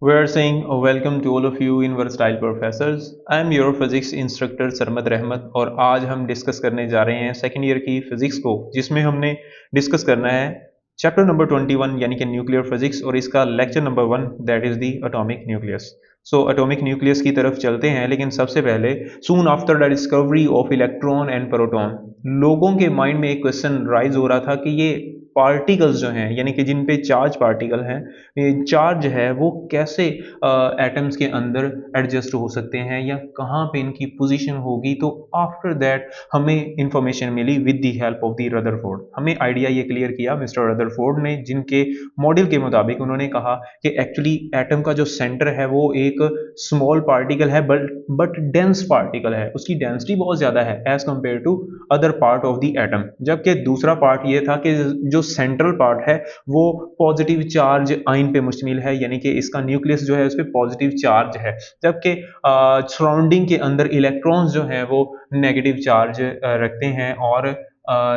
We are saying welcome to all of you in Versatile Professors. I am your physics instructor Sarmad रहमत और आज हम discuss करने जा रहे हैं सेकेंड ईयर की फिजिक्स को, जिसमें हमने डिस्कस करना है चैप्टर नंबर 21 यानी कि न्यूक्लियर फिजिक्स और इसका lecture number 1 that is the atomic nucleus. So atomic nucleus की तरफ चलते हैं, लेकिन सबसे पहले soon after the discovery of electron and proton लोगों के माइंड में एक क्वेश्चन राइज हो रहा था कि ये पार्टिकल्स जो हैं यानी कि जिन पे चार्ज पार्टिकल हैं, ये चार्ज है वो कैसे एटम्स के अंदर एडजस्ट हो सकते हैं या कहाँ पे इनकी पोजीशन होगी। तो आफ्टर दैट हमें इंफॉर्मेशन मिली with the help of the Rutherford. हमें आइडिया ये क्लियर किया मिस्टर रदरफोर्ड ने, जिनके मॉडल के मुताबिक उन्होंने कहा कि एक्चुअली एटम का जो सेंटर है वो एक स्मॉल पार्टिकल है बट डेंस पार्टिकल है, उसकी डेंसिटी बहुत ज़्यादा है as compare to other part of the atom. जबकि दूसरा पार्ट ये था कि जो सेंट्रल पार्ट है वो पॉजिटिव चार्ज आयन पे मुश्तमिल है, यानी कि इसका न्यूक्लियस जो है उस पर पॉजिटिव चार्ज है, जबकि सराउंडिंग के अंदर इलेक्ट्रॉन्स जो हैं वो नेगेटिव चार्ज रखते हैं और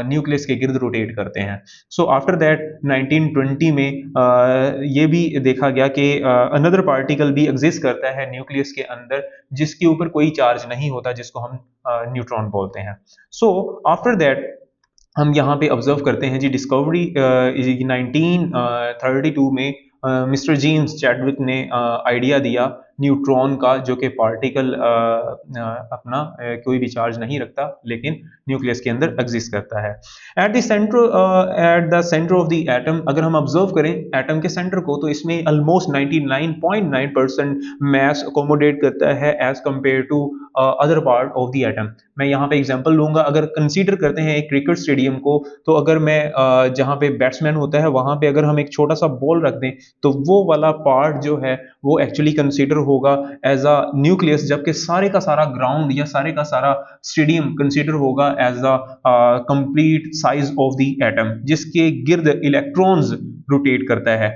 न्यूक्लियस के गिर्द रोटेट करते हैं। सो आफ्टर दैट 1920 में ये भी देखा गया कि अनदर पार्टिकल भी एग्जिस्ट करता है न्यूक्लियस के अंदर जिसके ऊपर कोई चार्ज नहीं होता, जिसको हम न्यूट्रॉन बोलते हैं। सो आफ्टर दैट हम यहाँ पे ऑब्जर्व करते हैं जी डिस्कवरी 1932 में मिस्टर जेम्स चैडविक ने आइडिया दिया न्यूट्रॉन का, जो कि पार्टिकल अपना कोई भी चार्ज नहीं रखता लेकिन न्यूक्लियस के अंदर एग्जिस्ट करता है। At the centre of the atom अगर हम ऑब्जर्व करें एटम के सेंटर को, तो इसमें ऑलमोस्ट 99.9% मैस अकोमोडेट करता है as compare to other part of the atom. मैं यहाँ पे एग्जांपल लूंगा, अगर कंसीडर करते हैं एक क्रिकेट स्टेडियम को, तो अगर मैं जहाँ पे बैट्समैन होता है वहां पे अगर हम एक छोटा सा बॉल रख दें तो वो वाला पार्ट जो है वो एक्चुअली कंसीडर होगा एज अ न्यूक्लियस, जबकि सारे का सारा ग्राउंड या सारे का सारा स्टेडियम कंसीडर होगा as a complete size of the atom, जिसके गिर्द इलेक्ट्रॉन्स रोटेट करता है।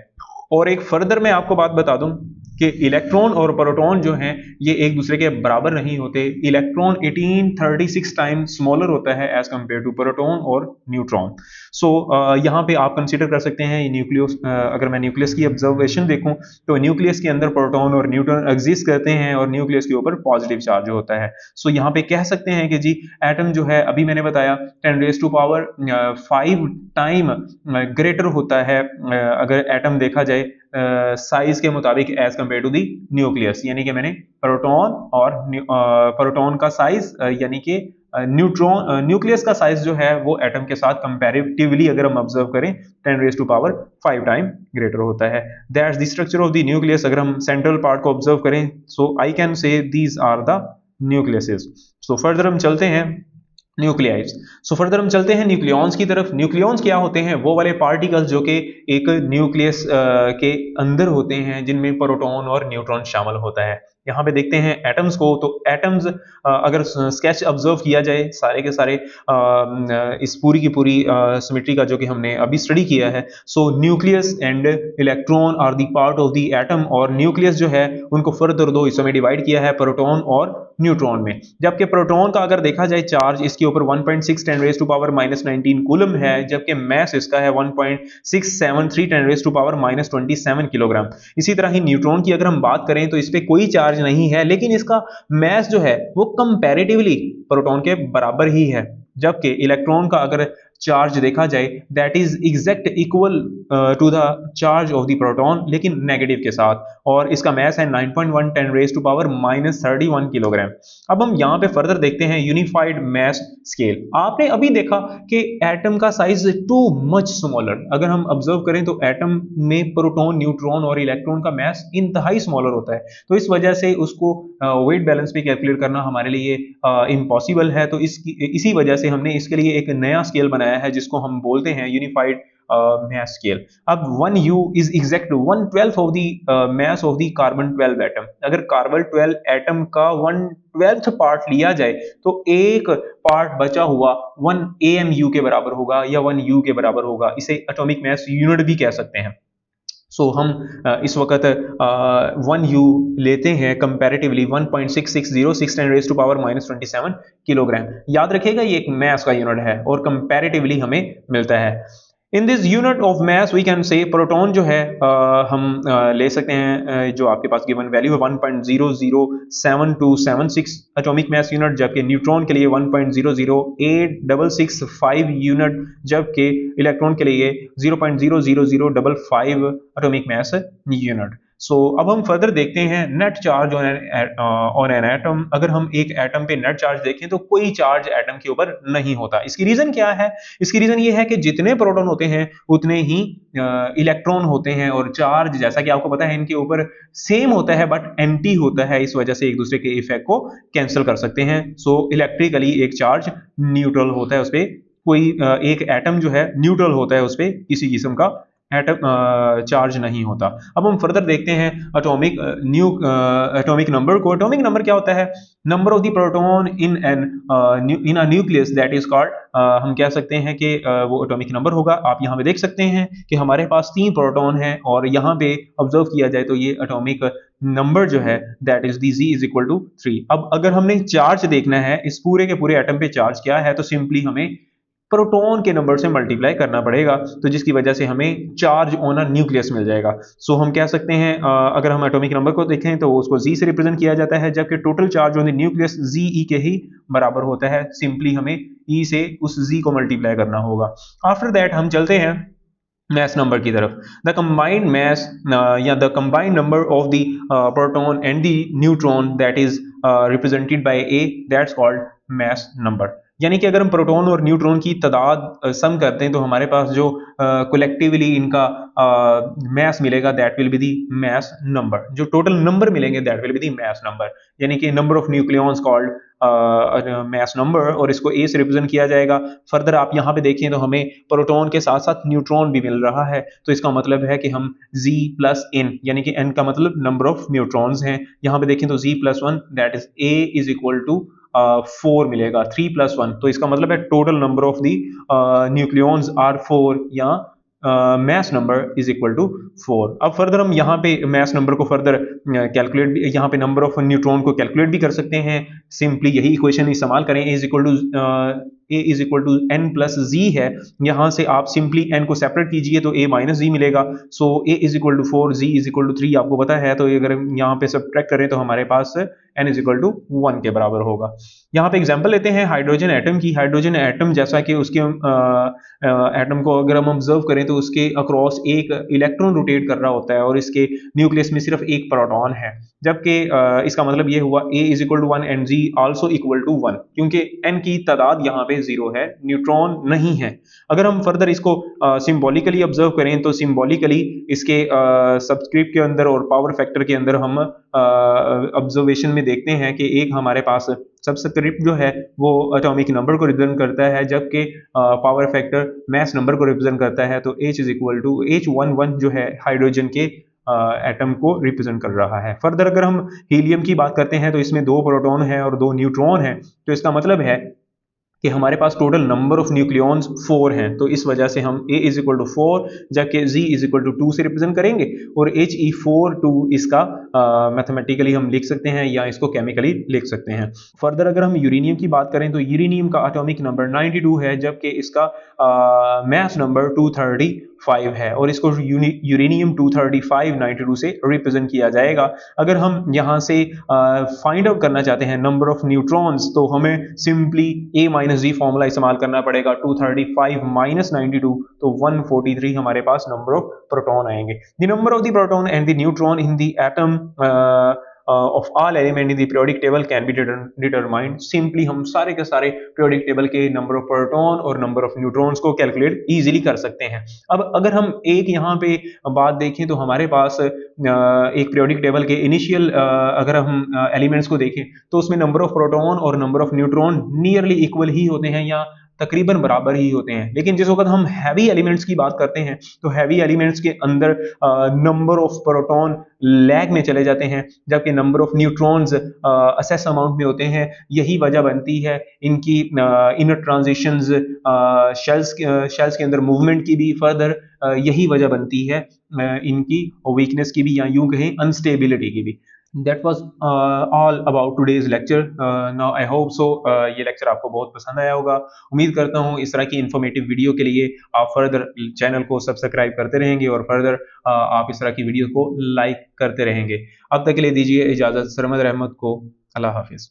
और एक फर्दर मैं आपको बात बता दूं कि इलेक्ट्रॉन और प्रोटॉन जो हैं ये एक दूसरे के बराबर नहीं होते। इलेक्ट्रॉन 1836 टाइम स्मॉलर होता है एज कंपेयर टू प्रोटॉन और न्यूट्रॉन। सो यहाँ पे आप कंसीडर कर सकते हैं न्यूक्लियस, अगर मैं न्यूक्लियस की ऑब्जर्वेशन देखूं तो न्यूक्लियस के अंदर प्रोटॉन और न्यूट्रॉन एग्जिस्ट करते हैं और न्यूक्लियस के ऊपर पॉजिटिव चार्ज होता है। सो यहाँ पे कह सकते हैं कि जी एटम जो है अभी मैंने बताया 10⁵ टाइम ग्रेटर होता है अगर एटम देखा जाए साइज के मुताबिक as compare to the nucleus, यानी कि मैंने प्रोटॉन का साइज यानी कि न्यूक्लियस का साइज जो है वो एटम के साथ कंपैरेटिवली अगर हम ऑब्जर्व करें 10⁵ टाइम ग्रेटर होता है। That's the structure of the nucleus. अगर हम सेंट्रल पार्ट को ऑब्जर्व करें so I can say these are the nucleuses. So further हम चलते हैं न्यूक्लियाइड्स। सो फर्दर हम चलते हैं न्यूक्लियॉन्स की तरफ। न्यूक्लियॉन्स क्या होते हैं? वो वाले पार्टिकल्स जो कि एक न्यूक्लियस के अंदर होते हैं जिनमें प्रोटॉन और न्यूट्रॉन शामिल होता है। यहाँ पे देखते हैं एटम्स को, तो एटम्स अगर स्केच ऑब्जर्व किया जाए सारे के सारे इस पूरी की पूरी सिमेट्री का जो कि हमने अभी स्टडी किया है, so nucleus and electron are the part of the atom, और न्यूक्लियस जो है उनको फर्दर दो हिस्सों में डिवाइड किया है, प्रोटॉन और न्यूट्रॉन में। जबकि प्रोटॉन का अगर देखा जाए चार्ज इसके ऊपर 1.6 10⁻⁻⁻19 कूलम है, जबकि मैस इसका है 1.673 10⁻⁻27 किलोग्राम। इसी तरह ही न्यूट्रॉन की अगर हम बात करें तो इस पे कोई चार्ज नहीं है, लेकिन इसका मैस जो है वो कंपैरेटिवली प्रोटॉन के बराबर ही है। जबकि इलेक्ट्रॉन का अगर चार्ज देखा जाए that is exact equal to the charge of the proton, लेकिन नेगेटिव के साथ, और इसका मैस है 9.1 10⁻⁻31 किलोग्राम। अब हम यहाँ पे फर्दर देखते हैं यूनिफाइड मैस स्केल। आपने अभी देखा कि एटम का साइज टू मच स्मॉलर। अगर हम ऑब्जर्व करें तो एटम में प्रोटॉन, न्यूट्रॉन और इलेक्ट्रॉन का मैस इंतहाई स्मॉलर होता है, तो इस वजह से उसको वेट बैलेंस पे कैलकुलेट करना हमारे लिए इम्पॉसिबल है। तो इसी वजह से हमने इसके लिए एक नया स्केल बनाया है जिसको हम बोलते हैं यूनिफाइड मैस स्केल। अब 1U is exact 1/12 of the mass of the carbon 12 एटम। अगर कार्बन 12 एटम का 1/12 पार्ट लिया जाए तो एक पार्ट बचा हुआ 1 AMU के बराबर होगा या 1U के बराबर होगा। इसे एटॉमिक मैस यूनिट भी कह सकते हैं। सो हम इस वक्त 1U लेते हैं कंपैरेटिवली 1.6606 10⁻⁻27 किलोग्राम। याद रखिएगा ये एक मैस का यूनिट है और कंपैरेटिवली हमें मिलता है। In this unit of mass we can say proton जो है हम ले सकते हैं जो आपके पास गिवन वैल्यू है 1.00726 एटॉमिक मास यूनिट, जबकि न्यूट्रॉन के लिए 1.008665 यूनिट, जबकि इलेक्ट्रॉन के लिए 0.00055 एटॉमिक मास यूनिट। सो अब हम फर्दर देखते हैं net charge on an atom. अगर हम एक एटम पे नेट चार्ज देखें तो कोई चार्ज एटम के ऊपर नहीं होता। इसकी रीजन क्या है? इसकी रीजन ये है कि जितने प्रोटॉन होते हैं उतने ही इलेक्ट्रॉन होते हैं, और चार्ज जैसा कि आपको पता है इनके ऊपर सेम होता है बट एंटी होता है, इस वजह से एक दूसरे के इफेक्ट को कैंसिल कर सकते हैं। सो इलेक्ट्रिकली एक चार्ज न्यूट्रल होता है, उस पर कोई एक एटम जो है न्यूट्रल होता है, उस पर किसी किस्म का एटम चार्ज नहीं होता। अब हम फर्दर देखते हैं एटॉमिक नंबर को। एटॉमिक नंबर क्या होता है? Number of the proton in a nucleus that is called, हम कह सकते हैं कि वो एटॉमिक नंबर होगा। आप यहाँ पे देख सकते हैं कि हमारे पास 3 प्रोटॉन हैं, और यहाँ पे ऑब्जर्व किया जाए तो ये एटॉमिक नंबर जो है that is the Z equal to 3। अब अगर हमने चार्ज देखना है इस पूरे के पूरे एटम पे चार्ज क्या है, तो सिंपली हमें प्रोटॉन के नंबर से मल्टीप्लाई करना पड़ेगा, तो जिसकी वजह से हमें चार्ज ऑन अ न्यूक्लियस मिल जाएगा। सो हम कह सकते हैं अगर हम एटॉमिक नंबर को देखें तो उसको Z से रिप्रेजेंट किया जाता है, जबकि total charge on the nucleus ZE के ही बराबर होता है। सिंपली हमें E से उस Z को मल्टीप्लाई करना होगा। आफ्टर दैट हम चलते हैं mass number की तरफ। द कंबाइंड mass या the combined number of the proton and the neutron that is represented by A, that's called mass number। यानी कि अगर हम प्रोटॉन और न्यूट्रॉन की तादाद सम करते हैं तो हमारे पास जो कलेक्टिवली इनका मास मिलेगा that will be the mass number. जो टोटल नंबर मिलेंगे that will be the mass number, यानी कि number of nucleons called mass number, और इसको A से रिप्रेजेंट किया जाएगा। फर्दर आप यहाँ पे देखें तो हमें प्रोटॉन के साथ साथ न्यूट्रॉन भी मिल रहा है, तो इसका मतलब है कि हम Z प्लस N, यानी कि N का मतलब नंबर ऑफ न्यूट्रॉन्स हैं। यहाँ पे देखें तो Z plus 1 that is A is equal to 4 मिलेगा, 3 प्लस 1, तो इसका मतलब है total number of the nucleons are 4, या mass number is equal to 4। अब फर्दर हम यहाँ पे मास नंबर को फर्दर कैलकुलेट, यहाँ पे नंबर ऑफ न्यूट्रॉन को कैलकुलेट भी कर सकते हैं। सिंपली यही इक्वेशन इस्तेमाल करें, A is equal to N plus Z है, यहाँ से आप सिंपली N को सेपरेट कीजिए तो A माइनस Z मिलेगा। So A is equal to 4, Z is equal to 3 आपको पता है, तो अगर हम यहाँ पे सब्ट्रैक्ट करें तो हमारे पास N इज इक्वल टू 1 के बराबर होगा। यहाँ पे एग्जांपल लेते हैं हाइड्रोजन एटम की। हाइड्रोजन एटम जैसा कि उसके एटम को अगर हम ऑब्जर्व करें तो उसके अक्रॉस एक इलेक्ट्रॉन रोटेट कर रहा होता है, और इसके न्यूक्लियस में सिर्फ एक प्रोटॉन है, जबकि इसका मतलब ये हुआ A is equal to 1 and Z also equal to 1, क्योंकि N की तादाद यहाँ पे 0 है, न्यूट्रॉन नहीं है। अगर हम फर्दर इसको सिंबॉलिकली ऑब्जर्व करें तो सिंबॉलिकली इसके सबस्क्रिप्ट के अंदर और पावर फैक्टर के अंदर हम ऑब्जर्वेशन में देखते हैं कि एक हमारे पास सबस्क्रिप्ट जो है वो एटॉमिक नंबर को रिप्रेजेंट करता है, जबकि पावर फैक्टर मास नंबर को रिप्रेजेंट करता है। तो H is equal to H11 जो है हाइड्रोजन के एटम को रिप्रेजेंट कर रहा है। फर्दर अगर हम हीलियम की बात करते हैं तो इसमें 2 प्रोटॉन हैं और 2 न्यूट्रॉन हैं, तो इसका मतलब है कि हमारे पास टोटल नंबर ऑफ न्यूक्लियॉन्स 4 हैं, तो इस वजह से हम A इज इक्वल टू 4 जबकि Z इज इक्वल टू 2 से रिप्रेजेंट करेंगे, और He42 इसका मैथमेटिकली हम लिख सकते हैं या इसको केमिकली लिख सकते हैं। फर्दर अगर हम यूरेनियम की बात करें तो यूरेनियम का एटॉमिक नंबर 92 है, जबकि इसका मास नंबर 235 है, और इसको यूरेनियम 235 92 से रिप्रेजेंट किया जाएगा। अगर हम यहाँ से फाइंड आउट करना चाहते हैं नंबर ऑफ न्यूट्रॉन्स, तो हमें simply A minus Z formula इस्तेमाल करना पड़ेगा। 235 माइनस 92 तो 143 हमारे पास नंबर ऑफ प्रोटॉन आएंगे। The number of the proton and the neutron in the atom of all element in the periodic table can be determined। Simply हम सारे के सारे periodic table के नंबर ऑफ प्रोटॉन और number of neutrons को calculate easily कर सकते हैं। अब अगर हम एक यहाँ पे बात देखें तो हमारे पास एक periodic table के इनिशियल अगर हम एलिमेंट्स को देखें तो उसमें नंबर ऑफ प्रोटॉन और number of neutron nearly equal ही होते हैं या तकरीबन बराबर ही होते हैं। लेकिन जिस वक्त हम हैवी एलिमेंट्स की बात करते हैं तो हैवी एलिमेंट्स के अंदर नंबर ऑफ प्रोटॉन लैग में चले जाते हैं, जबकि number of neutrons assess amount में होते हैं। यही वजह बनती है इनकी इनर ट्रांजिशंस, शेल्स के अंदर मूवमेंट की भी, फर्दर यही वजह बनती है इनकी वीकनेस की भी, या यूं कहें अनस्टेबिलिटी की भी। That was all about today's lecture. Now I hope so ये लेक्चर आपको बहुत पसंद आया होगा। उम्मीद करता हूँ इस तरह की इन्फॉर्मेटिव वीडियो के लिए आप फर्दर चैनल को सब्सक्राइब करते रहेंगे और फर्दर आप इस तरह की वीडियो को लाइक करते रहेंगे। अब तक के लिए दीजिए इजाज़त। सरमद अहमद को अल्लाह हाफिज़।